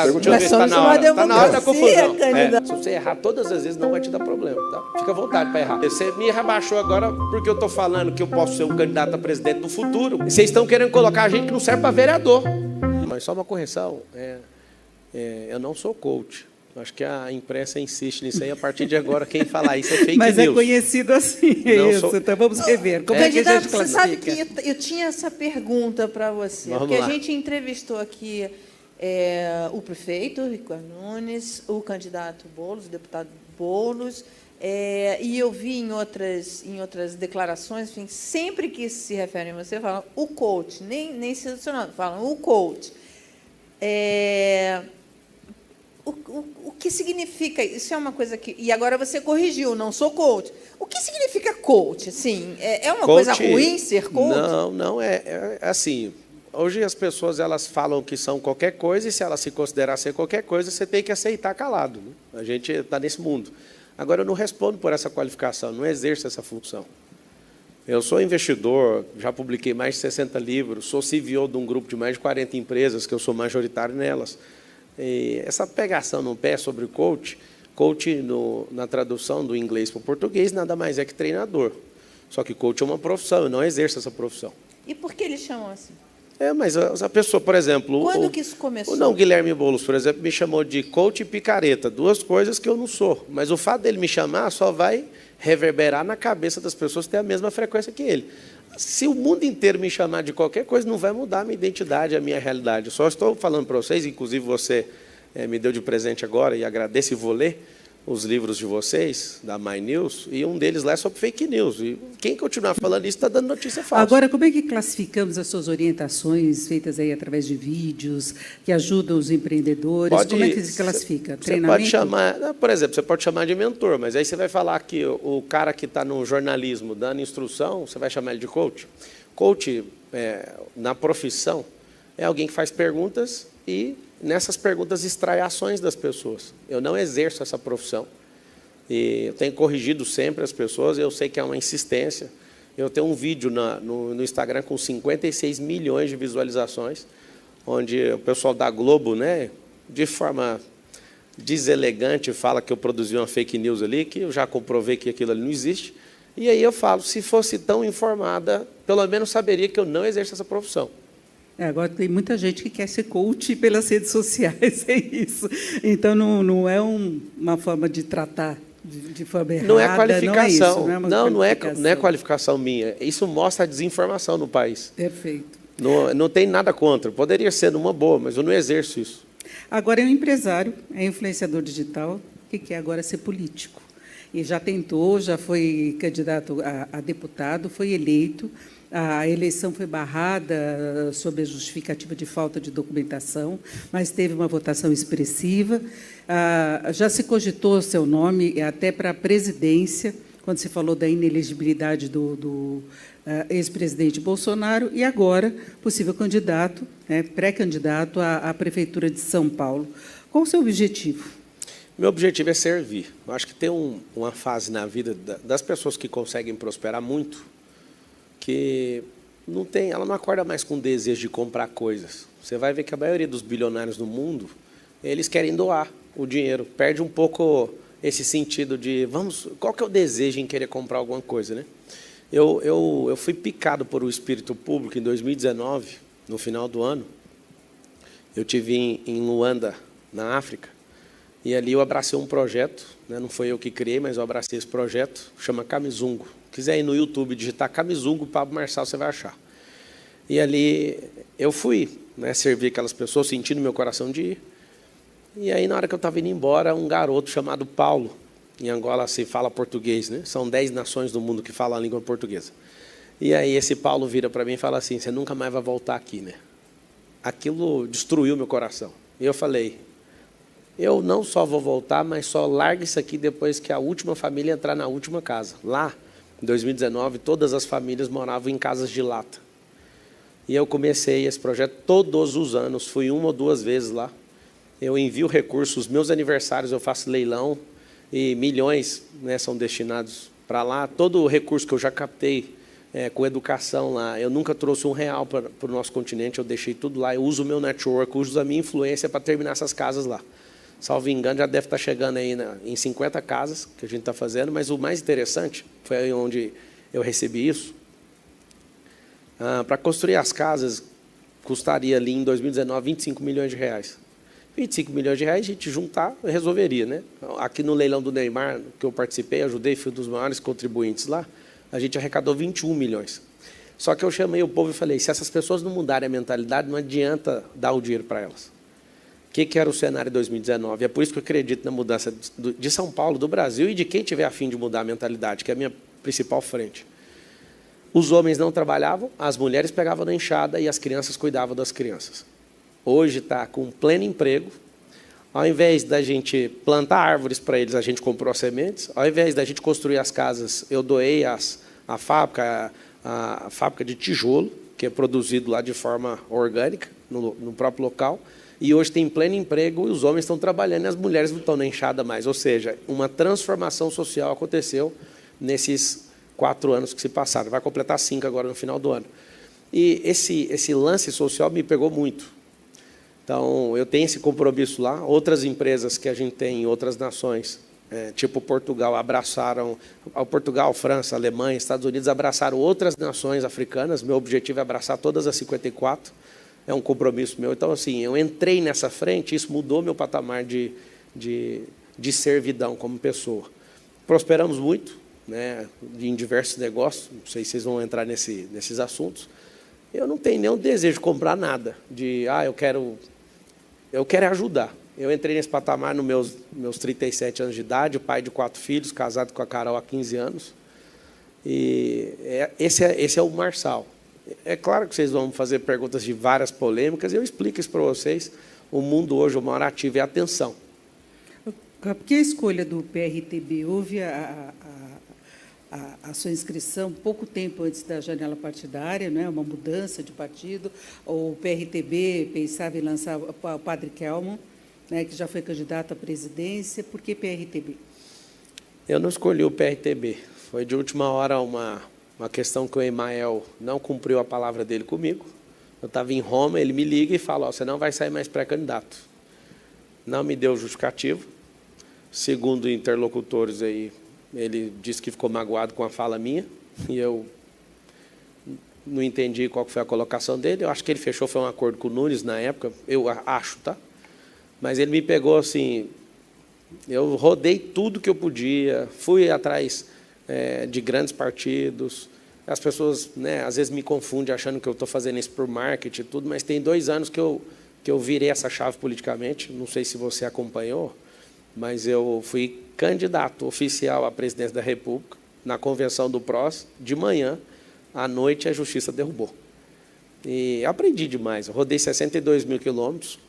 Deixa eu ver se tá na hora. Tá na hora da confusão. Candidato. Se você errar todas as vezes, não vai te dar problema, tá? Fica à vontade para errar. Você me rebaixou agora porque eu tô falando que eu posso ser um candidato a presidente no futuro. Vocês estão querendo colocar a gente que não serve para vereador. Mas só uma correção. Eu não sou coach. Acho que a imprensa insiste nisso aí. A partir de agora, quem falar isso é fake Mas news. é conhecido assim, Não isso. sou- Então vamos rever. Como é que a Candidato, gente você sabe classifica? que eu tinha essa pergunta para você. Vamos porque lá. a gente entrevistou aqui o prefeito, Ricardo Nunes, o candidato Boulos, o deputado Boulos, e eu vi em outras declarações, enfim, sempre que se referem a você, falam o coach, nem se adicionando, falam o coach. O que significa? Isso é uma coisa que... E agora você corrigiu, não sou coach. O que significa coach? Assim, é uma coisa ruim ser coach? Não, é assim. Hoje as pessoas elas falam que são qualquer coisa e se elas se considerar ser qualquer coisa, você tem que aceitar calado. Né? A gente está nesse mundo. Agora, eu não respondo por essa qualificação, não exerço essa função. Eu sou investidor, já publiquei mais de 60 livros, sou CEO de um grupo de mais de 40 empresas, que eu sou majoritário nelas. E essa pegação no pé sobre o coach, na tradução do inglês para o português, nada mais é que treinador. Só que coach é uma profissão, eu não exerço essa profissão. E por que eles chamam assim? Mas a pessoa, por exemplo... Quando que isso começou? O Guilherme Boulos, por exemplo, me chamou de coach e picareta, duas coisas que eu não sou. Mas o fato dele me chamar só vai reverberar na cabeça das pessoas que têm a mesma frequência que ele. Se o mundo inteiro me chamar de qualquer coisa, não vai mudar a minha identidade, a minha realidade. Eu só estou falando para vocês, inclusive você me deu de presente agora, e agradeço e vou ler os livros de vocês, da My News, e um deles lá é sobre fake news. E quem continuar falando isso está dando notícia falsa. Agora, como é que classificamos as suas orientações feitas aí através de vídeos que ajudam os empreendedores? Como é que se classifica? Você pode chamar, por exemplo, você pode chamar de mentor, mas aí você vai falar que o cara que está no jornalismo dando instrução, você vai chamar ele de coach. Coach, na profissão, é alguém que faz perguntas e nessas perguntas extrai ações das pessoas. Eu não exerço essa profissão. E eu tenho corrigido sempre as pessoas, eu sei que é uma insistência. Eu tenho um vídeo no Instagram com 56 milhões de visualizações, onde o pessoal da Globo, né, de forma deselegante, fala que eu produzi uma fake news ali, que eu já comprovei que aquilo ali não existe. E aí eu falo, se fosse tão informada, pelo menos saberia que eu não exerço essa profissão. Agora tem muita gente que quer ser coach pelas redes sociais, é isso. Então, não é uma forma de tratar de forma errada. Não é qualificação. Não é qualificação minha. Isso mostra a desinformação no país. Perfeito. Não tem nada contra. Poderia ser numa boa, mas eu não exerço isso. Agora, é um empresário, é influenciador digital, que quer agora ser político. E já tentou, já foi candidato a deputado, foi eleito. A eleição foi barrada sob a justificativa de falta de documentação, mas teve uma votação expressiva. Já se cogitou seu nome até para a presidência, quando se falou da inelegibilidade do ex-presidente Bolsonaro, e agora possível candidato, pré-candidato à Prefeitura de São Paulo. Qual o seu objetivo? Meu objetivo é servir. Eu acho que tem uma fase na vida das pessoas que conseguem prosperar muito, que ela não acorda mais com desejo de comprar coisas. Você vai ver que a maioria dos bilionários do mundo, eles querem doar o dinheiro. Perde um pouco esse sentido de, qual que é o desejo em querer comprar alguma coisa, né? Eu fui picado por o espírito público em 2019, no final do ano. Eu tive em Luanda, na África, e ali eu abracei um projeto, né? Não foi eu que criei, mas eu abracei esse projeto, chama Camizungo. Se quiser ir no YouTube, digitar Camizungo, Pablo Marçal, você vai achar. E ali eu fui, né, servir aquelas pessoas, sentindo meu coração de ir. E aí, na hora que eu estava indo embora, um garoto chamado Paulo, em Angola se fala português, né? São 10 nações do mundo que falam a língua portuguesa. E aí esse Paulo vira para mim e fala assim, você nunca mais vai voltar aqui, né? Aquilo destruiu meu coração. E eu falei, eu não só vou voltar, mas só largo isso aqui depois que a última família entrar na última casa. Lá, em 2019, todas as famílias moravam em casas de lata. E eu comecei esse projeto todos os anos, fui 1 ou 2 vezes lá. Eu envio recursos, meus aniversários eu faço leilão, e milhões, né, são destinados para lá. Todo o recurso que eu já captei, com educação lá. Eu nunca trouxe R$1 para o nosso continente, eu deixei tudo lá. Eu uso o meu network, uso a minha influência para terminar essas casas lá. Salvo engano, já deve estar chegando aí em 50 casas que a gente está fazendo, mas o mais interessante foi aí onde eu recebi isso. Para construir as casas, custaria ali em 2019 R$25 milhões. R$25 milhões a gente juntar, resolveria, né? Aqui no leilão do Neymar, que eu participei, ajudei, fui um dos maiores contribuintes lá, a gente arrecadou 21 milhões. Só que eu chamei o povo e falei, se essas pessoas não mudarem a mentalidade, não adianta dar o dinheiro para elas. O que era o cenário de 2019? É por isso que eu acredito na mudança de São Paulo, do Brasil e de quem tiver a fim de mudar a mentalidade, que é a minha principal frente. Os homens não trabalhavam, as mulheres pegavam na enxada e as crianças cuidavam das crianças. Hoje está com pleno emprego. Ao invés da gente plantar árvores para eles, a gente comprou as sementes. Ao invés da gente construir as casas, eu doei a fábrica de tijolo, que é produzido lá de forma orgânica, no próprio local. E hoje tem pleno emprego e os homens estão trabalhando e as mulheres não estão na enxada mais. Ou seja, uma transformação social aconteceu nesses 4 anos que se passaram. Vai completar 5 agora no final do ano. E esse lance social me pegou muito. Então, eu tenho esse compromisso lá. Outras empresas que a gente tem em outras nações, tipo Portugal, abraçaram... Portugal, França, Alemanha, Estados Unidos abraçaram outras nações africanas. Meu objetivo é abraçar todas as 54. É um compromisso meu. Então, assim, eu entrei nessa frente, isso mudou meu patamar de servidão como pessoa. Prosperamos muito, né, em diversos negócios. Não sei se vocês vão entrar nesses assuntos. Eu não tenho nenhum desejo de comprar nada. Eu quero ajudar. Eu entrei nesse patamar nos meus 37 anos de idade, pai de 4 filhos, casado com a Carol há 15 anos. E esse é o Marçal. É claro que vocês vão fazer perguntas de várias polêmicas, e eu explico isso para vocês. O mundo hoje, o maior ativo é a atenção. Por que a escolha do PRTB? Houve a sua inscrição pouco tempo antes da janela partidária, não é? Uma mudança de partido. O PRTB pensava em lançar o Padre Kelmon, né, que já foi candidato à presidência. Por que PRTB? Eu não escolhi o PRTB. Foi de última hora uma questão que o Emael não cumpriu a palavra dele comigo. Eu estava em Roma, ele me liga e fala, você não vai sair mais pré-candidato. Não me deu justificativo. Segundo interlocutores aí, ele disse que ficou magoado com a fala minha, e eu não entendi qual foi a colocação dele. Eu acho que ele fechou, foi um acordo com o Nunes na época, eu acho, tá? Mas ele me pegou assim, eu rodei tudo que eu podia, fui atrás de grandes partidos. As pessoas, né, às vezes me confundem achando que eu estou fazendo isso por marketing e tudo, mas tem 2 anos que eu virei essa chave politicamente, não sei se você acompanhou, mas eu fui candidato oficial à presidência da República, na convenção do PROS, de manhã, à noite a Justiça derrubou. E aprendi demais, eu rodei 62 mil quilômetros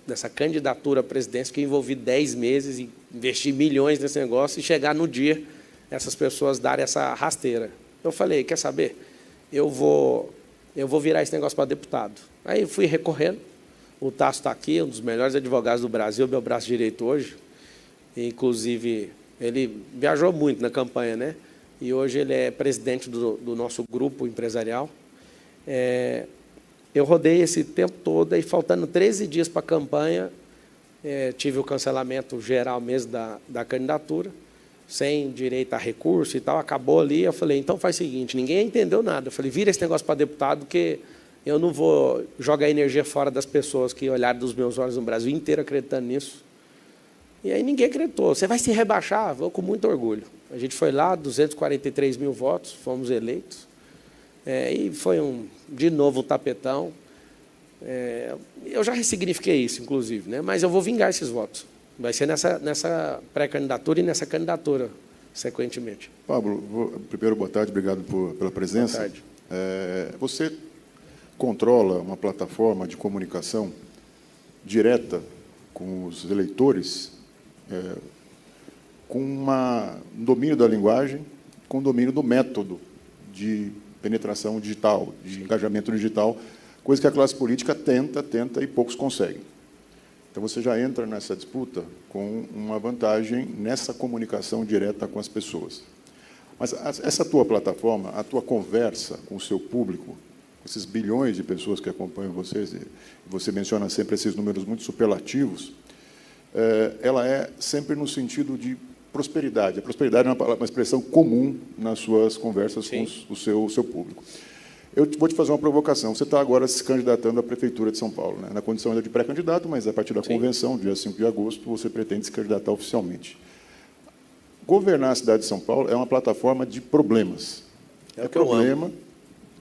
nessa candidatura à presidência, que eu envolvi 10 meses e investi milhões nesse negócio, e chegar no dia, essas pessoas darem essa rasteira. Eu falei, quer saber? Eu vou virar esse negócio para deputado. Aí fui recorrendo, o Tasso está aqui, um dos melhores advogados do Brasil, meu braço direito hoje. Inclusive, ele viajou muito na campanha, né? E hoje ele é presidente do nosso grupo empresarial. Eu rodei esse tempo todo, e faltando 13 dias para a campanha, tive o cancelamento geral mesmo da candidatura, sem direito a recurso e tal, acabou ali. Eu falei, então faz o seguinte, ninguém entendeu nada. Eu falei, vira esse negócio para deputado, porque eu não vou jogar energia fora das pessoas que olharam dos meus olhos no Brasil inteiro acreditando nisso. E aí ninguém acreditou. Você vai se rebaixar? Vou com muito orgulho. A gente foi lá, 243 mil votos, fomos eleitos. E foi, de novo, um tapetão. Eu já ressignifiquei isso, inclusive, né? Mas eu vou vingar esses votos. Vai ser nessa pré-candidatura e nessa candidatura, sequentemente. Pablo, primeiro, boa tarde, obrigado pela presença. Boa tarde. Você controla uma plataforma de comunicação direta com os eleitores, com um domínio da linguagem, com domínio do método de penetração digital, de engajamento digital, coisa que a classe política tenta e poucos conseguem. Então, você já entra nessa disputa com uma vantagem nessa comunicação direta com as pessoas. Mas essa tua plataforma, a tua conversa com o seu público, esses bilhões de pessoas que acompanham vocês, e você menciona sempre esses números muito superlativos, ela é sempre no sentido de prosperidade. A prosperidade é uma expressão comum nas suas conversas com o seu público. Eu vou te fazer uma provocação. Você está agora se candidatando à Prefeitura de São Paulo, né? Na condição ainda de pré-candidato, mas a partir da convenção, dia 5 de agosto, você pretende se candidatar oficialmente. Governar a cidade de São Paulo é uma plataforma de problemas. É problema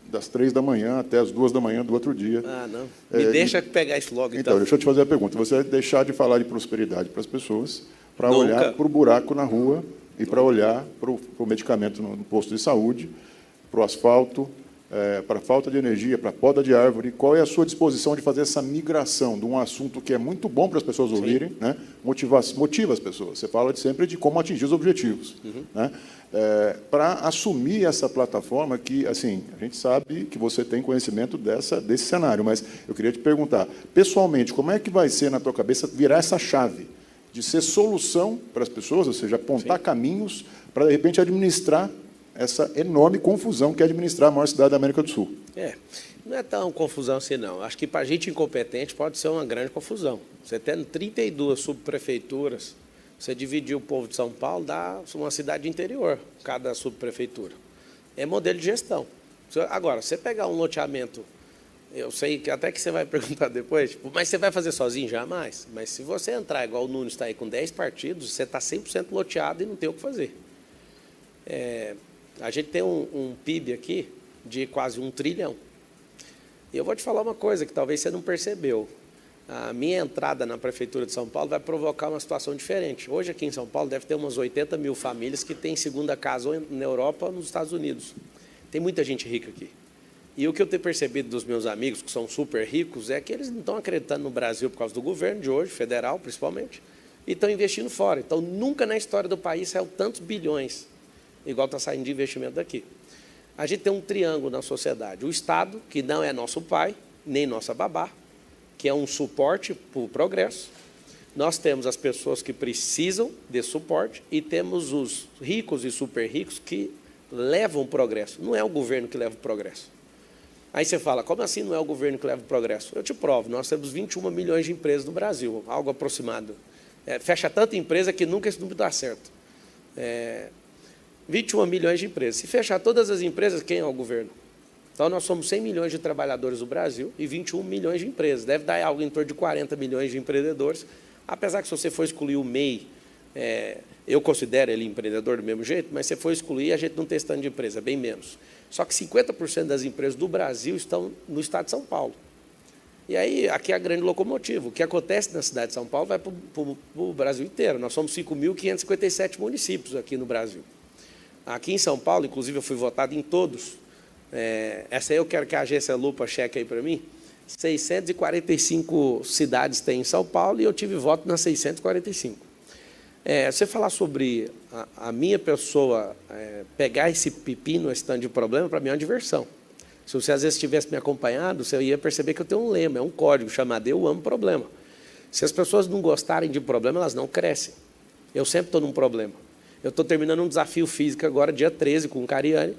das 3 da manhã até as 2 da manhã do outro dia. Ah, não. Me deixa pegar isso logo, então. Deixa eu te fazer a pergunta. Você vai deixar de falar de prosperidade para as pessoas para olhar para o buraco na rua e para olhar para o medicamento no posto de saúde, para o asfalto, para a falta de energia, para a poda de árvore. Qual é a sua disposição de fazer essa migração de um assunto que é muito bom para as pessoas ouvirem, né? Motiva as pessoas. Você fala sempre de como atingir os objetivos, né? Para assumir essa plataforma que, assim, a gente sabe que você tem conhecimento desse cenário, mas eu queria te perguntar, pessoalmente, como é que vai ser na tua cabeça virar essa chave de ser solução para as pessoas, ou seja, apontar caminhos para, de repente, administrar essa enorme confusão que é administrar a maior cidade da América do Sul? Não é tão confusão assim, não. Acho que, para a gente incompetente, pode ser uma grande confusão. Você tendo 32 subprefeituras, você dividir o povo de São Paulo, dá uma cidade interior, cada subprefeitura. É modelo de gestão. Agora, você pegar um loteamento, eu sei que até que você vai perguntar depois, tipo, mas você vai fazer sozinho? Jamais. Mas se você entrar, igual o Nunes está aí com 10 partidos, você está 100% loteado e não tem o que fazer. A gente tem um PIB aqui de quase 1 trilhão. E eu vou te falar uma coisa que talvez você não percebeu. A minha entrada na Prefeitura de São Paulo vai provocar uma situação diferente. Hoje, aqui em São Paulo, deve ter umas 80 mil famílias que têm segunda casa ou na Europa ou nos Estados Unidos. Tem muita gente rica aqui. E o que eu tenho percebido dos meus amigos, que são super ricos, é que eles não estão acreditando no Brasil por causa do governo de hoje, federal principalmente, e estão investindo fora. Então, nunca na história do país saiu tantos bilhões, igual está saindo de investimento daqui. A gente tem um triângulo na sociedade. O Estado, que não é nosso pai, nem nossa babá, que é um suporte para o progresso. Nós temos as pessoas que precisam de suporte e temos os ricos e super ricos que levam o progresso. Não é o governo que leva o progresso. Aí você fala, como assim não é o governo que leva o progresso? Eu te provo, nós temos 21 milhões de empresas no Brasil, algo aproximado. Fecha tanta empresa que nunca esse número dá certo. 21 milhões de empresas. Se fechar todas as empresas, quem é o governo? Então, nós somos 100 milhões de trabalhadores no Brasil e 21 milhões de empresas. Deve dar algo em torno de 40 milhões de empreendedores. Apesar que, se você for excluir o MEI, eu considero ele empreendedor do mesmo jeito, mas se for excluir, a gente não tem stand de empresa, bem menos. Só que 50% das empresas do Brasil estão no estado de São Paulo. E aí, aqui é a grande locomotiva. O que acontece na cidade de São Paulo vai para o Brasil inteiro. Nós somos 5.557 municípios aqui no Brasil. Aqui em São Paulo, inclusive, eu fui votado em todos. Essa aí eu quero que a agência Lupa cheque aí para mim. 645 cidades tem em São Paulo e eu tive voto nas 645. Você falar sobre a minha pessoa pegar esse pepino, esse tanto de problema, para mim é uma diversão. Se você às vezes tivesse me acompanhado, você ia perceber que eu tenho um lema, é um código chamado Eu Amo Problema. Se as pessoas não gostarem de problema, elas não crescem. Eu sempre estou num problema. Eu estou terminando um desafio físico agora, dia 13, com o Cariani,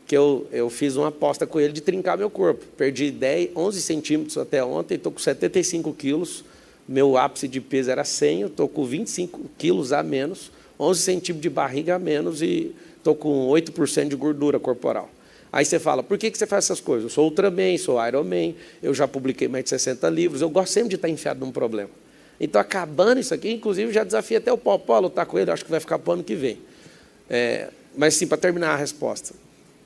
que eu fiz uma aposta com ele de trincar meu corpo. Perdi 11 centímetros até ontem, estou com 75 quilos, meu ápice de peso era 100, eu estou com 25 quilos a menos, 11 centímetros de barriga a menos e estou com 8% de gordura corporal. Aí você fala, por que você faz essas coisas? Eu sou Ultraman, sou Ironman, eu já publiquei mais de 60 livros, eu gosto sempre de estar enfiado num problema. Então, acabando isso aqui, inclusive, já desafio até o Popó a lutar com ele, acho que vai ficar para o ano que vem. Mas, sim, para terminar a resposta,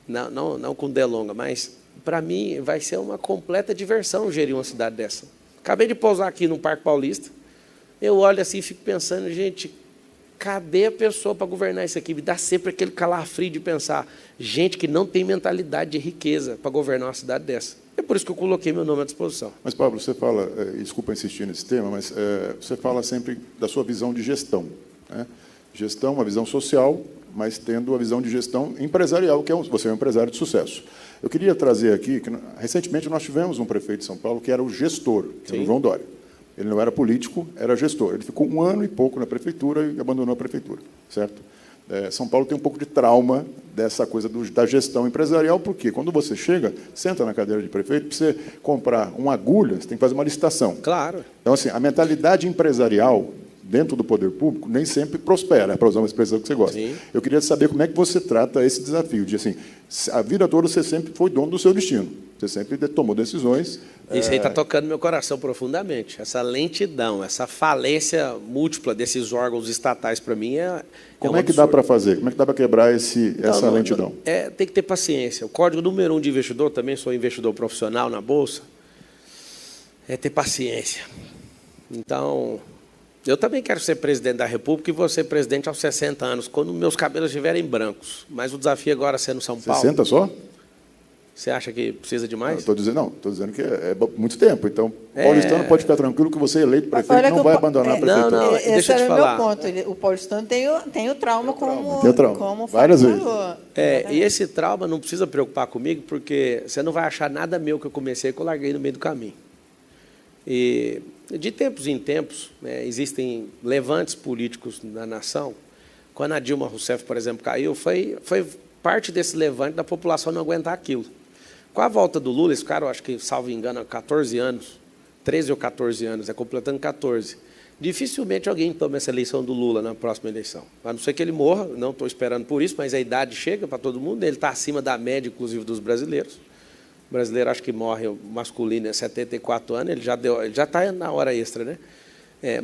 não com delonga, mas, para mim, vai ser uma completa diversão gerir uma cidade dessa. Acabei de pousar aqui no Parque Paulista, eu olho assim e fico pensando, gente, cadê a pessoa para governar isso aqui? Me dá sempre aquele calafrio de pensar, gente que não tem mentalidade de riqueza para governar uma cidade dessa. É por isso que eu coloquei meu nome à disposição. Mas, Pablo, você fala, desculpa insistir nesse tema, mas você fala sempre da sua visão de gestão, né? Gestão, uma visão social, mas tendo a visão de gestão empresarial, que você é um empresário de sucesso. Eu queria trazer aqui, que recentemente nós tivemos um prefeito de São Paulo que era o gestor, que era o João Dória. Ele não era político, era gestor. Ele ficou 1 ano e pouco na prefeitura e abandonou a prefeitura, certo? São Paulo tem um pouco de trauma dessa coisa da gestão empresarial, porque quando você chega, senta na cadeira de prefeito, para você comprar uma agulha, você tem que fazer uma licitação. Claro. Então, assim, a mentalidade empresarial dentro do poder público nem sempre prospera, para usar uma expressão que você gosta. Sim. Eu queria saber como é que você trata esse desafio de, assim, a vida toda você sempre foi dono do seu destino, você sempre tomou decisões. Isso aí está tocando meu coração profundamente. Essa lentidão, essa falência múltipla desses órgãos estatais, para mim, Como é que dá para fazer? Como é que dá para quebrar essa lentidão? Tem que ter paciência. O código número 1 de investidor, também sou investidor profissional na Bolsa, é ter paciência. Então, eu também quero ser presidente da República e vou ser presidente aos 60 anos, quando meus cabelos estiverem brancos. Mas o desafio agora é ser no São Paulo. 60 só? Você acha que precisa de mais? Estou dizendo que é muito tempo. Então, paulistano pode ficar tranquilo que você eleito prefeito não vai abandonar a prefeitura. Não, deixa eu te falar. Meu ponto. O paulistano tem o trauma como várias vezes. E esse trauma não precisa preocupar comigo, porque você não vai achar nada meu que eu comecei, que eu larguei no meio do caminho. E de tempos em tempos, existem levantes políticos na nação. Quando a Dilma Rousseff, por exemplo, caiu, foi parte desse levante da população não aguentar aquilo. Com a volta do Lula, esse cara, eu acho que, salvo engano, há 14 anos, 13 ou 14 anos, completando 14. Dificilmente alguém toma essa eleição do Lula na próxima eleição. A não ser que ele morra, não estou esperando por isso, mas a idade chega para todo mundo, ele está acima da média, inclusive, dos brasileiros. O brasileiro, acho que morre masculino é 74 anos, ele já está na hora extra, né?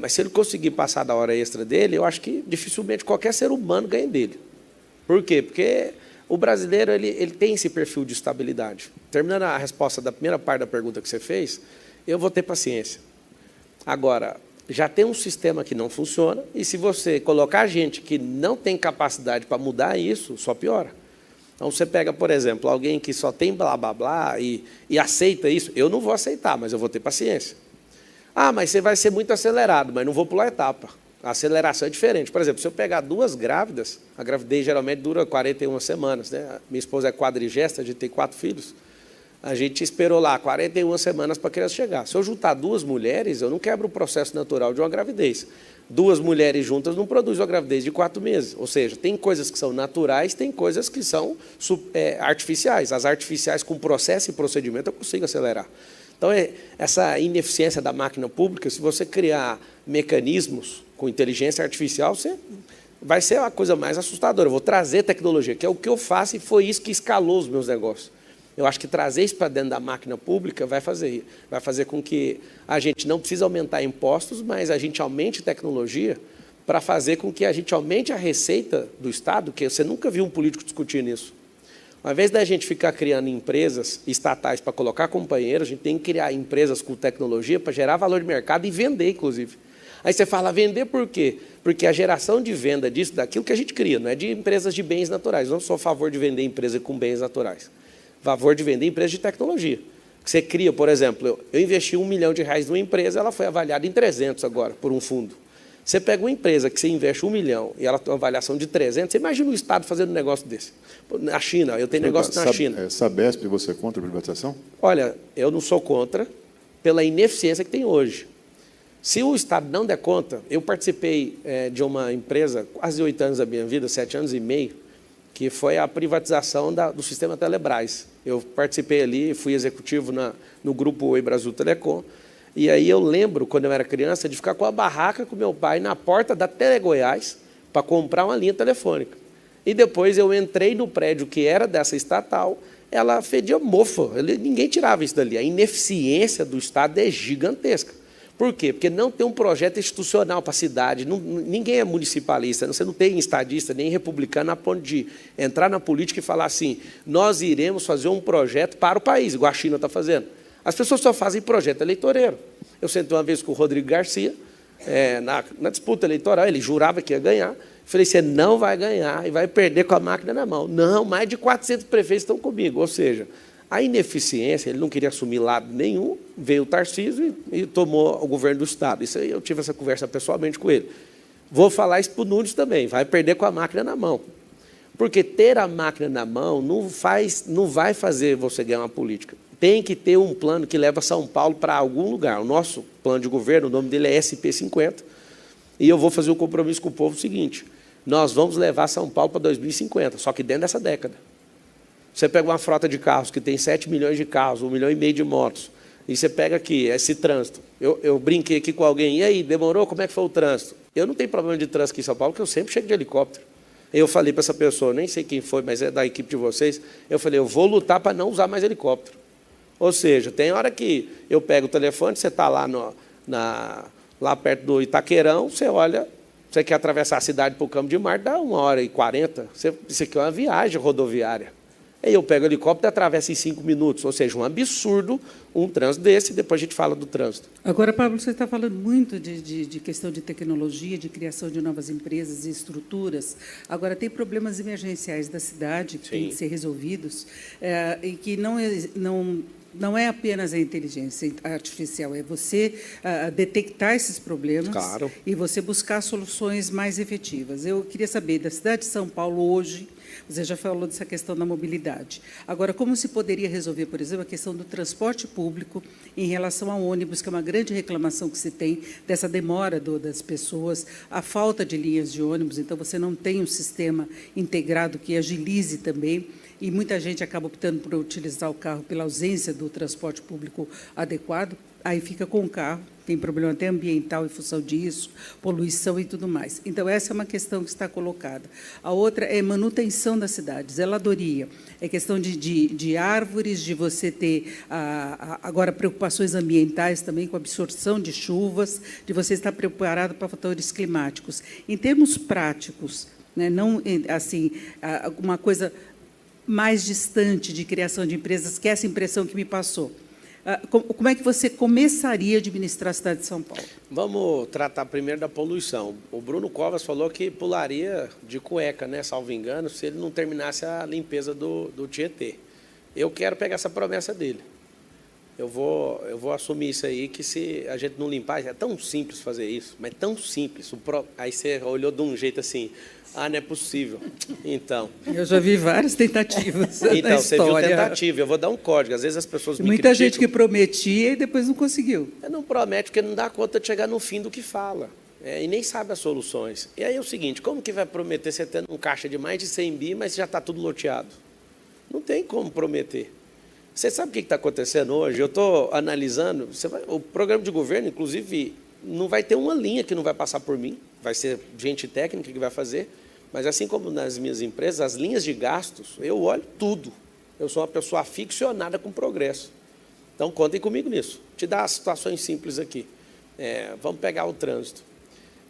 Mas se ele conseguir passar da hora extra dele, eu acho que dificilmente qualquer ser humano ganha dele. Por quê? Porque o brasileiro ele tem esse perfil de estabilidade. Terminando a resposta da primeira parte da pergunta que você fez, eu vou ter paciência. Agora, já tem um sistema que não funciona, e se você colocar gente que não tem capacidade para mudar isso, só piora. Então, você pega, por exemplo, alguém que só tem blá, blá, blá e aceita isso, eu não vou aceitar, mas eu vou ter paciência. Ah, mas você vai ser muito acelerado, mas não vou pular etapa. A aceleração é diferente. Por exemplo, se eu pegar 2 grávidas, a gravidez geralmente dura 41 semanas. Né? Minha esposa é quadrigesta, a gente tem 4 filhos. A gente esperou lá 41 semanas para a criança chegar. Se eu juntar 2 mulheres, eu não quebro o processo natural de uma gravidez. 2 mulheres juntas não produzem uma gravidez de 4 meses. Ou seja, tem coisas que são naturais, tem coisas que são artificiais. As artificiais, com processo e procedimento, eu consigo acelerar. Então, essa ineficiência da máquina pública, se você criar mecanismos com inteligência artificial, vai ser a coisa mais assustadora. Eu vou trazer tecnologia, que é o que eu faço, e foi isso que escalou os meus negócios. Eu acho que trazer isso para dentro da máquina pública vai fazer com que a gente não precise aumentar impostos, mas a gente aumente tecnologia para fazer com que a gente aumente a receita do Estado, que você nunca viu um político discutir isso. Ao invés da gente ficar criando empresas estatais para colocar companheiros, a gente tem que criar empresas com tecnologia para gerar valor de mercado e vender, inclusive. Aí você fala, vender por quê? Porque a geração de venda disso, daquilo que a gente cria, não é de empresas de bens naturais. Eu não sou a favor de vender empresa com bens naturais. A favor de vender empresa de tecnologia. Você cria, por exemplo, eu investi R$1 milhão numa empresa, ela foi avaliada em 300 agora, por um fundo. Você pega uma empresa que você investe R$1 milhão e ela tem uma avaliação de 300, você imagina o Estado fazendo um negócio desse. Na China, eu tenho negócio na China. Sabesp, você é contra a privatização? Olha, eu não sou contra, pela ineficiência que tem hoje. Se o Estado não der conta, eu participei de uma empresa, quase 8 anos da minha vida, 7 anos e meio, que foi a privatização do sistema Telebrás. Eu participei ali, fui executivo no grupo Oi Brasil Telecom, e aí eu lembro, quando eu era criança, de ficar com a barraca com meu pai na porta da Telegoiás para comprar uma linha telefônica. E depois eu entrei no prédio que era dessa estatal, ela fedia mofo, ninguém tirava isso dali. A ineficiência do Estado é gigantesca. Por quê? Porque não tem um projeto institucional para a cidade, ninguém é municipalista, você não tem estadista nem republicano a ponto de entrar na política e falar assim, nós iremos fazer um projeto para o país, igual a China está fazendo. As pessoas só fazem projeto eleitoreiro. Eu sentei uma vez com o Rodrigo Garcia, na disputa eleitoral, ele jurava que ia ganhar. Falei, você não vai ganhar e vai perder com a máquina na mão. Não, mais de 400 prefeitos estão comigo. Ou seja, a ineficiência, ele não queria assumir lado nenhum, veio o Tarcísio e tomou o governo do Estado. Isso aí eu tive essa conversa pessoalmente com ele. Vou falar isso para o Nunes também, vai perder com a máquina na mão. Porque ter a máquina na mão não vai fazer você ganhar uma política. Tem que ter um plano que leva São Paulo para algum lugar. O nosso plano de governo, o nome dele é SP50, e eu vou fazer um compromisso com o povo seguinte, nós vamos levar São Paulo para 2050, só que dentro dessa década. Você pega uma frota de carros que tem 7 milhões de carros, 1,5 milhão de motos, e você pega aqui esse trânsito. Eu brinquei aqui com alguém, e aí, demorou? Como é que foi o trânsito? Eu não tenho problema de trânsito aqui em São Paulo, porque eu sempre chego de helicóptero. Eu falei para essa pessoa, nem sei quem foi, mas é da equipe de vocês, eu falei, eu vou lutar para não usar mais helicóptero. Ou seja, tem hora que eu pego o telefone, você está lá, lá perto do Itaquerão, você olha, você quer atravessar a cidade para o Campo de Marte, dá 1h40. Isso aqui é uma viagem rodoviária. Aí eu pego o helicóptero e atravesso em 5 minutos. Ou seja, um absurdo um trânsito desse, e depois a gente fala do trânsito. Agora, Pablo, você está falando muito de questão de tecnologia, de criação de novas empresas e estruturas. Agora, tem problemas emergenciais da cidade que têm que ser resolvidos e que não é apenas a inteligência artificial, é você detectar esses problemas e você buscar soluções mais efetivas. Eu queria saber, da cidade de São Paulo hoje, você já falou dessa questão da mobilidade. Agora, como se poderia resolver, por exemplo, a questão do transporte público em relação ao ônibus, que é uma grande reclamação que se tem dessa demora das pessoas, a falta de linhas de ônibus, então você não tem um sistema integrado que agilize também, e muita gente acaba optando por utilizar o carro pela ausência do transporte público adequado, aí fica com o carro, tem problema até ambiental em função disso, poluição e tudo mais. Então, essa é uma questão que está colocada. A outra é manutenção das cidades, zeladoria, é questão de árvores, de você ter, agora, preocupações ambientais também, com absorção de chuvas, de você estar preparado para fatores climáticos. Em termos práticos, né, não assim, uma coisa mais distante de criação de empresas, que é essa impressão que me passou. Como é que você começaria a administrar a cidade de São Paulo? Vamos tratar primeiro da poluição. O Bruno Covas falou que pularia de cueca, né, salvo engano, se ele não terminasse a limpeza do Tietê. Eu quero pegar essa promessa dele. Eu vou assumir isso aí, que se a gente não limpar, é tão simples fazer isso, mas tão simples. Aí você olhou de um jeito assim, não é possível. Então... Eu já vi várias tentativas na Então, você viu história. tentativa. Eu vou dar um código. Às vezes as pessoas me Muita criticam. gente que prometia e depois não conseguiu. Não promete porque não dá conta de chegar no fim do que fala. E nem sabe as soluções. E aí é o seguinte, como que vai prometer você tendo um caixa de mais de 100 bi, mas já está tudo loteado? Não tem como prometer. Você sabe o que está acontecendo hoje? Eu estou analisando, o programa de governo, inclusive, não vai ter uma linha que não vai passar por mim, vai ser gente técnica que vai fazer, mas assim como nas minhas empresas, as linhas de gastos, eu olho tudo. Eu sou uma pessoa aficionada com progresso. Então, contem comigo nisso. Te dar situações simples aqui. Vamos pegar o trânsito.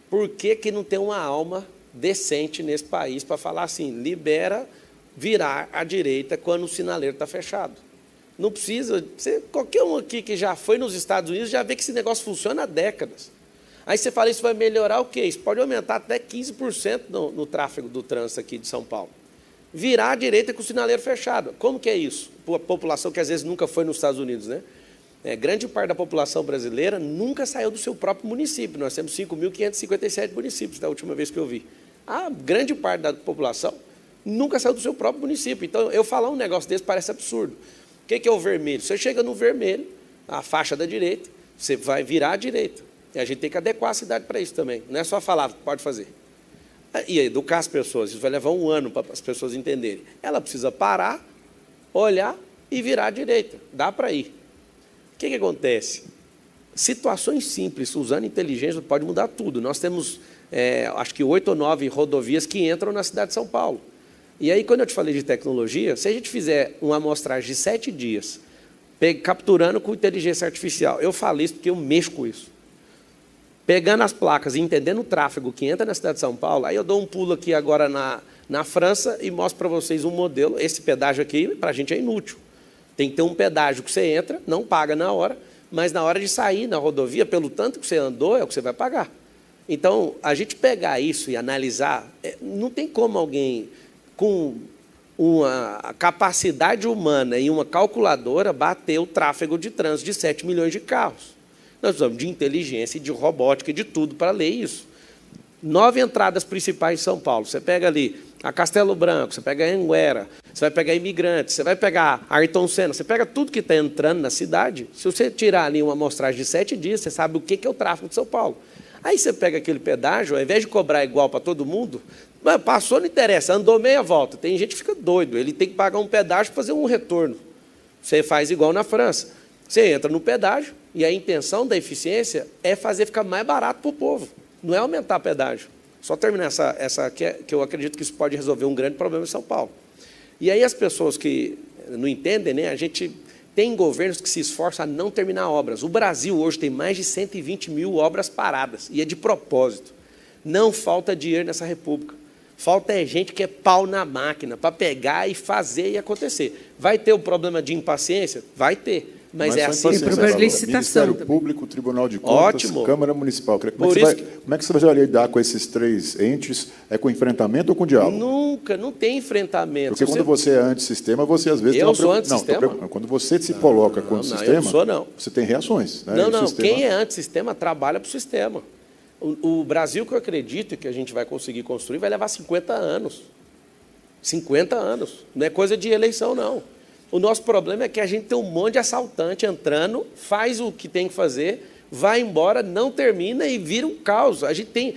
Por que não tem uma alma decente nesse país para falar assim, libera virar à direita quando o sinaleiro está fechado? Não precisa... qualquer um aqui que já foi nos Estados Unidos já vê que esse negócio funciona há décadas. Aí você fala, isso vai melhorar o quê? Isso pode aumentar até 15% no tráfego do trânsito aqui de São Paulo. Virar à direita com o sinaleiro fechado. Como que é isso? A população que às vezes nunca foi nos Estados Unidos, né? Grande parte da população brasileira nunca saiu do seu próprio município. Nós temos 5.557 municípios, da última vez que eu vi. A grande parte da população nunca saiu do seu próprio município. Então, eu falar um negócio desse parece absurdo. O que é o vermelho? Você chega no vermelho, a faixa da direita, você vai virar à direita. E a gente tem que adequar a cidade para isso também. Não é só falar, pode fazer. E educar as pessoas. Isso vai levar um ano para as pessoas entenderem. Ela precisa parar, olhar e virar à direita. Dá para ir. O que acontece? Situações simples, usando inteligência, pode mudar tudo. Nós temos, acho que 8 ou 9 rodovias que entram na cidade de São Paulo. E aí, quando eu te falei de tecnologia, se a gente fizer uma amostragem de 7 dias, capturando com inteligência artificial, eu falo isso porque eu mexo com isso. Pegando as placas e entendendo o tráfego que entra na cidade de São Paulo, aí eu dou um pulo aqui agora na França e mostro para vocês um modelo. Esse pedágio aqui, para a gente, é inútil. Tem que ter um pedágio que você entra, não paga na hora, mas na hora de sair na rodovia, pelo tanto que você andou, é o que você vai pagar. Então, a gente pegar isso e analisar, não tem como alguém com uma capacidade humana e uma calculadora bater o tráfego de trânsito de 7 milhões de carros. Nós precisamos de inteligência, de robótica, de tudo para ler isso. 9 entradas principais em São Paulo. Você pega ali a Castelo Branco, você pega a Anguera, você vai pegar Imigrantes, você vai pegar Ayrton Senna, você pega tudo que está entrando na cidade. Se você tirar ali uma amostragem de 7 dias, você sabe o que é o tráfego de São Paulo. Aí você pega aquele pedágio, ao invés de cobrar igual para todo mundo, Mas passou, não interessa, andou meia volta. Tem gente que fica doido, ele tem que pagar um pedágio para fazer um retorno. Você faz igual na França. Você entra no pedágio e a intenção da eficiência é fazer ficar mais barato para o povo, não é aumentar o pedágio. Só terminar essa que eu acredito que isso pode resolver um grande problema em São Paulo. E aí as pessoas que não entendem, né, a gente tem governos que se esforçam a não terminar obras. O Brasil hoje tem mais de 120 mil obras paradas, e é de propósito. Não falta dinheiro nessa república. Falta gente que é pau na máquina para pegar e fazer e acontecer. Vai ter o problema de impaciência? Vai ter. Mas é assim. Tem problema de licitação Ministério também. Público, Tribunal de Contas, Ótimo. Câmara Municipal. Como é que você vai lidar com esses três entes? É com enfrentamento ou com diálogo? Nunca, não tem enfrentamento. Porque quando você é antissistema, você às vezes... Eu tem uma sou antissistema? Não, quando você se coloca contra o sistema, eu não sou, não. você tem reações. Né? Não, O não, sistema... quem é antissistema trabalha para o sistema. O Brasil, que eu acredito e que a gente vai conseguir construir, vai levar 50 anos. 50 anos. Não é coisa de eleição, não. O nosso problema é que a gente tem um monte de assaltante entrando, faz o que tem que fazer, vai embora, não termina e vira um caos. A gente tem...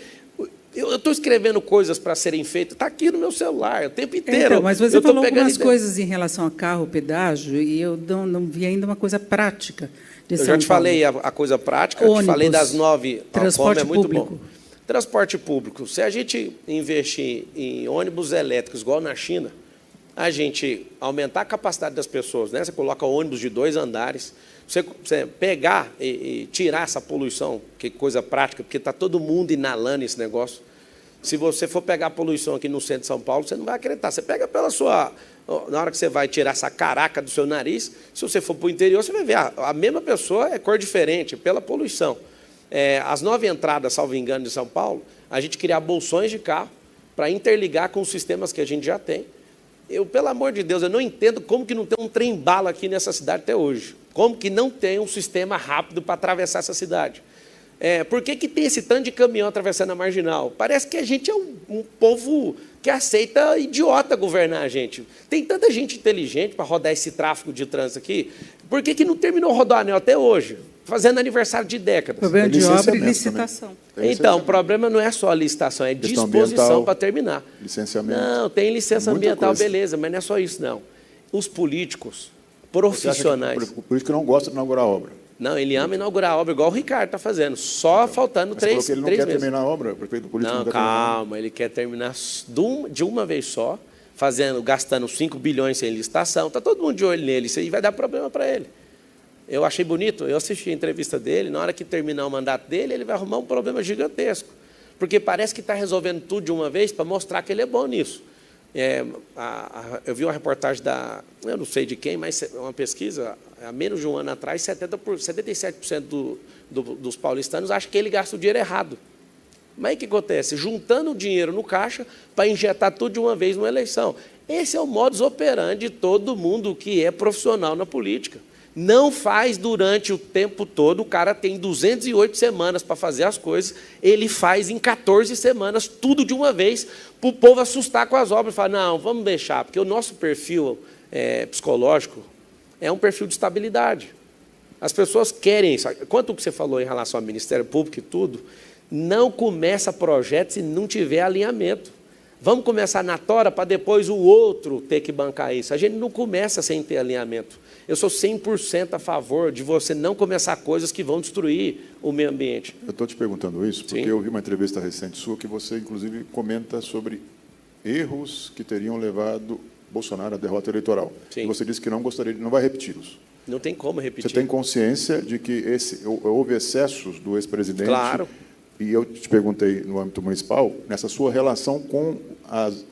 Eu estou escrevendo coisas para serem feitas, está aqui no meu celular o tempo inteiro. Então, mas você falou algumas coisas em relação a carro, pedágio, e eu não vi ainda uma coisa prática de São Eu já te Paulo. falei a coisa prática, eu te falei das 9... Transporte é muito público. bom. Transporte público. Se a gente investir em ônibus elétricos, igual na China, a gente aumentar a capacidade das pessoas, né? Você coloca ônibus de 2 andares, você pegar e tirar essa poluição, que coisa prática, porque está todo mundo inalando esse negócio. Se você for pegar a poluição aqui no centro de São Paulo, você não vai acreditar. Você pega pela sua... Na hora que você vai tirar essa caraca do seu nariz, se você for para o interior, você vai ver, a mesma pessoa é cor diferente, pela poluição. As 9 entradas, salvo engano, de São Paulo, a gente criar bolsões de carro para interligar com os sistemas que a gente já tem. Pelo amor de Deus, eu não entendo como que não tem um trem-bala aqui nessa cidade até hoje. Como que não tem um sistema rápido para atravessar essa cidade? Por que tem esse tanto de caminhão atravessando a Marginal? Parece que a gente é um povo que aceita idiota governar a gente. Tem tanta gente inteligente para rodar esse tráfego de trânsito aqui. Por que não terminou o Rodoanel até hoje? Fazendo aniversário de décadas. Problema de obra e licitação. Então, o problema não é só a licitação, é disposição para terminar. Licenciamento. Não, tem licença ambiental, beleza, mas não é só isso, não. Os políticos profissionais... O político não gosta de inaugurar a obra. Não, ele ama inaugurar a obra, igual o Ricardo está fazendo, só faltando 3 meses. Ele não quer terminar a obra, o prefeito político não, calma, ele quer terminar de uma vez só, gastando 5 bilhões sem licitação, está todo mundo de olho nele, isso aí vai dar problema para ele. Eu achei bonito, eu assisti a entrevista dele, na hora que terminar o mandato dele, ele vai arrumar um problema gigantesco, porque parece que está resolvendo tudo de uma vez para mostrar que ele é bom nisso. Eu vi uma reportagem eu não sei de quem, mas uma pesquisa, há menos de um ano atrás, 77% dos paulistanos acham que ele gasta o dinheiro errado. Mas o que acontece? Juntando o dinheiro no caixa para injetar tudo de uma vez numa eleição. Esse é o modus operandi de todo mundo que é profissional na política. Não faz durante o tempo todo, o cara tem 208 semanas para fazer as coisas, ele faz em 14 semanas, tudo de uma vez, para o povo assustar com as obras. Falar, não, vamos deixar, porque o nosso perfil psicológico é um perfil de estabilidade. As pessoas querem isso. Quanto que você falou em relação ao Ministério Público e tudo, não começa projeto se não tiver alinhamento. Vamos começar na tora para depois o outro ter que bancar isso. A gente não começa sem ter alinhamento. Eu sou 100% a favor de você não começar coisas que vão destruir o meio ambiente. Eu estou te perguntando isso porque eu vi uma entrevista recente sua que você, inclusive, comenta sobre erros que teriam levado Bolsonaro à derrota eleitoral. Sim. E você disse que não vai repeti-los. Não tem como repetir. Você tem consciência de que houve excessos do ex-presidente? Claro. E eu te perguntei, no âmbito municipal, nessa sua relação com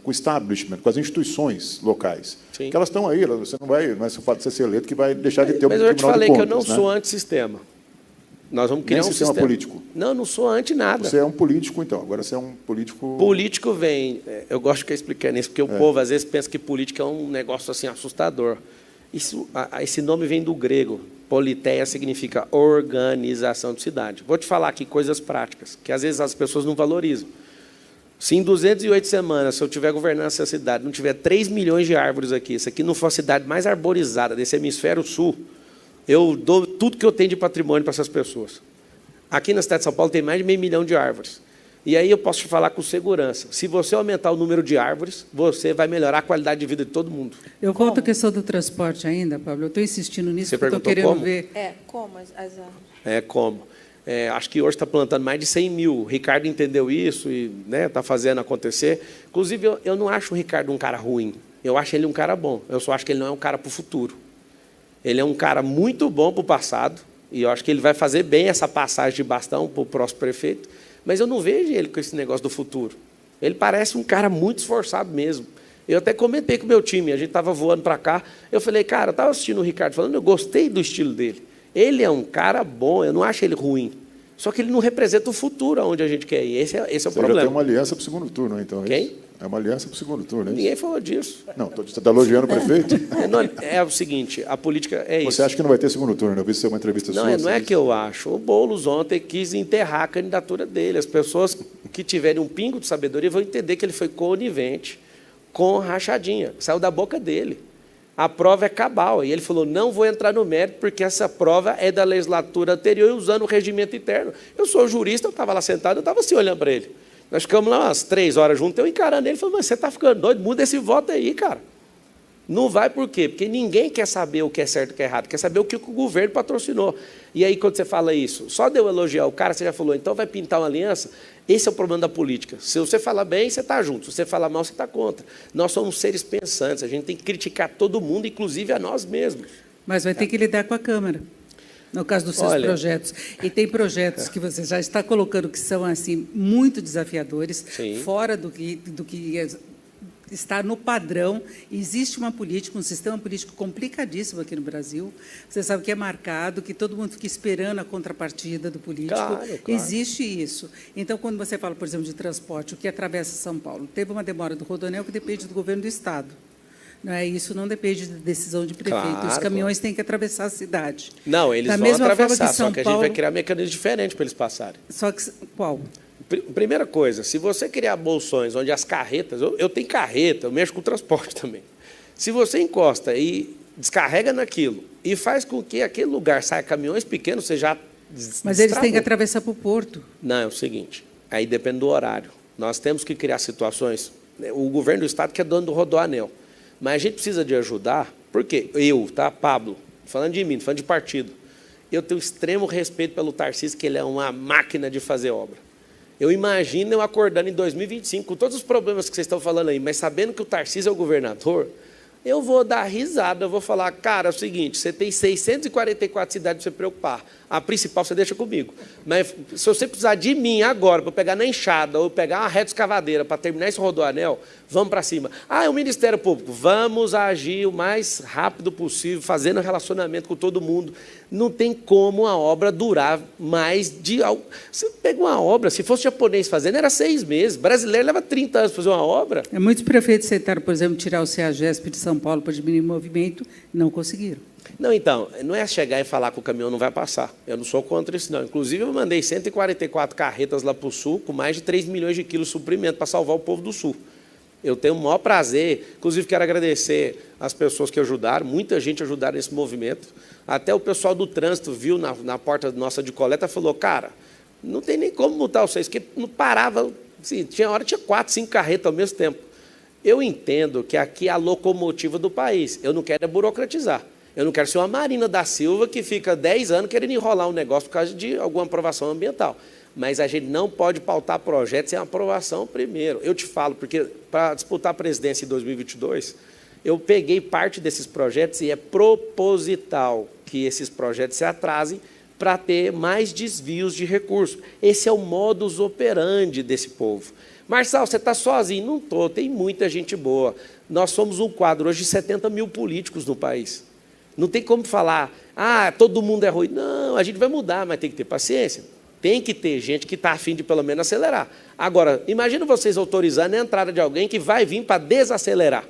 o establishment, com as instituições locais. Sim. Que elas estão aí, não é só o fato de você ser eleito que vai deixar de ter um Mas eu te falei que eu não né? sou antissistema. Nós vamos criar um sistema político. Não sou anti nada. Você é um político, então. Agora você é um político... Político vem... Eu gosto de ficar explicando isso, porque o povo, às vezes, pensa que política é um negócio assim assustador. Esse nome vem do grego. Politeia significa organização de cidade. Vou te falar aqui coisas práticas, que às vezes as pessoas não valorizam. Se em 208 semanas, se eu estiver governando essa cidade, não tiver 3 milhões de árvores aqui, isso aqui não for a cidade mais arborizada desse hemisfério sul, eu dou tudo que eu tenho de patrimônio para essas pessoas. Aqui na cidade de São Paulo tem mais de 500 mil de árvores. E aí eu posso te falar com segurança. Se você aumentar o número de árvores, você vai melhorar a qualidade de vida de todo mundo. Eu volto à questão do transporte ainda, Pablo. Eu estou insistindo nisso, Você porque eu estou perguntou querendo como? ver. Como as árvores? Como? Acho que hoje está plantando mais de 100 mil. O Ricardo entendeu isso e está fazendo acontecer. Inclusive, eu não acho o Ricardo um cara ruim. Eu acho ele um cara bom. Eu só acho que ele não é um cara para o futuro. Ele é um cara muito bom para o passado, e eu acho que ele vai fazer bem essa passagem de bastão para o próximo prefeito, mas eu não vejo ele com esse negócio do futuro. Ele parece um cara muito esforçado mesmo. Eu até comentei com o meu time, a gente estava voando para cá, eu falei, cara, eu estava assistindo o Ricardo falando, eu gostei do estilo dele. Ele é um cara bom, eu não acho ele ruim. Só que ele não representa o futuro aonde a gente quer ir. Esse é o problema. Já tem uma aliança para o segundo turno, então. Quem? É uma aliança para o segundo turno, é isso? Ninguém falou disso. Não, você está elogiando o prefeito? É o seguinte, a política é isso. Você acha que não vai ter segundo turno? Eu vi isso uma entrevista sua. Não é que eu acho. O Boulos ontem quis enterrar a candidatura dele. As pessoas que tiverem um pingo de sabedoria vão entender que ele foi conivente com rachadinha. Saiu da boca dele. A prova é cabal. E ele falou, não vou entrar no mérito, porque essa prova é da legislatura anterior e usando o regimento interno. Eu sou jurista, eu estava lá sentado, eu estava assim olhando para ele. Nós ficamos lá umas 3 horas juntos, eu encarando ele, falei, mas você está ficando doido, muda esse voto aí, cara. Não vai por quê? Porque ninguém quer saber o que é certo e o que é errado, quer saber o que o governo patrocinou. E aí, quando você fala isso, só de eu elogiar o cara, você já falou, então vai pintar uma aliança? Esse é o problema da política. Se você falar bem, você está junto. Se você falar mal, você está contra. Nós somos seres pensantes, a gente tem que criticar todo mundo, inclusive a nós mesmos. Mas vai ter que lidar com a Câmara, no caso dos seus projetos. E tem projetos que você já está colocando que são assim muito desafiadores, Sim. fora do que está no padrão. Existe uma política, um sistema político complicadíssimo aqui no Brasil. Você sabe que é marcado, que todo mundo fica esperando a contrapartida do político. Claro. Existe isso. Então, quando você fala, por exemplo, de transporte, o que atravessa São Paulo, teve uma demora do Rodoanel que depende do governo do Estado. Não é, isso não depende da decisão de prefeito. Claro, os caminhões têm que atravessar a cidade. Não, eles vão atravessar, só que a gente vai criar mecanismos diferentes para eles passarem. Só que qual? Primeira coisa, se você criar bolsões onde as carretas... Eu tenho carreta, eu mexo com transporte também. Se você encosta e descarrega naquilo e faz com que aquele lugar saia caminhões pequenos, você já Mas eles têm que atravessar para o porto. Não, é o seguinte, aí depende do horário. Nós temos que criar situações... O governo do Estado que é dono do Rodoanel. Mas a gente precisa de ajudar, porque Pablo, falando de mim, falando de partido, eu tenho extremo respeito pelo Tarcísio, que ele é uma máquina de fazer obra. Eu imagino eu acordando em 2025, com todos os problemas que vocês estão falando aí, mas sabendo que o Tarcísio é o governador, eu vou dar risada, eu vou falar, cara, é o seguinte, você tem 644 cidades para você preocupar, a principal você deixa comigo. Mas se você precisar de mim agora, para pegar na enxada, ou pegar uma reta escavadeira para terminar esse Rodoanel, vamos para cima. É o Ministério Público, vamos agir o mais rápido possível, fazendo relacionamento com todo mundo. Não tem como a obra durar mais de... Você pega uma obra, se fosse japonês fazendo, era 6 meses. Brasileiro leva 30 anos para fazer uma obra. Muitos prefeitos tentaram, por exemplo, tirar o CEAGESP de São Paulo para diminuir o movimento, não conseguiram. Não, então, não é chegar e falar que o caminhão não vai passar. Eu não sou contra isso, não. Inclusive, eu mandei 144 carretas lá para o Sul, com mais de 3 milhões de quilos de suprimento para salvar o povo do Sul. Eu tenho o maior prazer, inclusive quero agradecer as pessoas que ajudaram, muita gente ajudaram nesse movimento. Até o pessoal do trânsito viu na porta nossa de coleta e falou, cara, não tem nem como multar vocês, porque não parava, assim, tinha 4, 5 carretas ao mesmo tempo. Eu entendo que aqui é a locomotiva do país, eu não quero burocratizar. Eu não quero ser uma Marina da Silva que fica 10 anos querendo enrolar um negócio por causa de alguma aprovação ambiental. Mas a gente não pode pautar projetos sem aprovação primeiro. Eu te falo, porque para disputar a presidência em 2022, eu peguei parte desses projetos e é proposital que esses projetos se atrasem para ter mais desvios de recursos. Esse é o modus operandi desse povo. Marçal, você está sozinho? Não estou, tem muita gente boa. Nós somos um quadro hoje de 70 mil políticos no país. Não tem como falar, todo mundo é ruim. Não, a gente vai mudar, mas tem que ter paciência. Tem que ter gente que está a fim de, pelo menos, acelerar. Agora, imagina vocês autorizando a entrada de alguém que vai vir para desacelerar.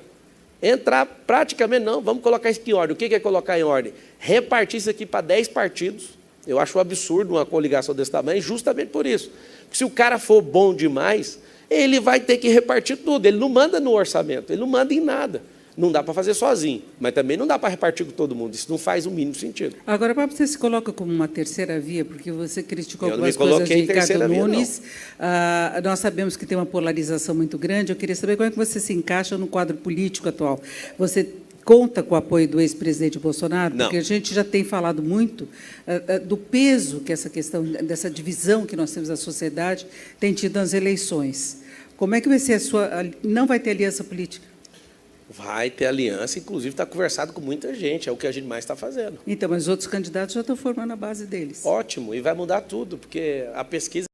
Entrar praticamente, não, vamos colocar isso em ordem. O que é colocar em ordem? Repartir isso aqui para 10 partidos. Eu acho um absurdo uma coligação desse tamanho, justamente por isso. Porque se o cara for bom demais, ele vai ter que repartir tudo. Ele não manda no orçamento, ele não manda em nada. Não dá para fazer sozinho, mas também não dá para repartir com todo mundo. Isso não faz o mínimo sentido. Agora, para você se coloca como uma terceira via, porque você criticou Eu não algumas me coloquei coisas de em terceira Ricardo via, não. Nunes. Nós sabemos que tem uma polarização muito grande. Eu queria saber como é que você se encaixa no quadro político atual. Você conta com o apoio do ex-presidente Bolsonaro? Não. Porque a gente já tem falado muito do peso que essa questão, dessa divisão que nós temos na sociedade, tem tido nas eleições. Como é que vai ser a sua... Não vai ter aliança política? Vai ter aliança, inclusive está conversado com muita gente, é o que a gente mais está fazendo. Então, mas os outros candidatos já estão formando a base deles. Ótimo, e vai mudar tudo, porque a pesquisa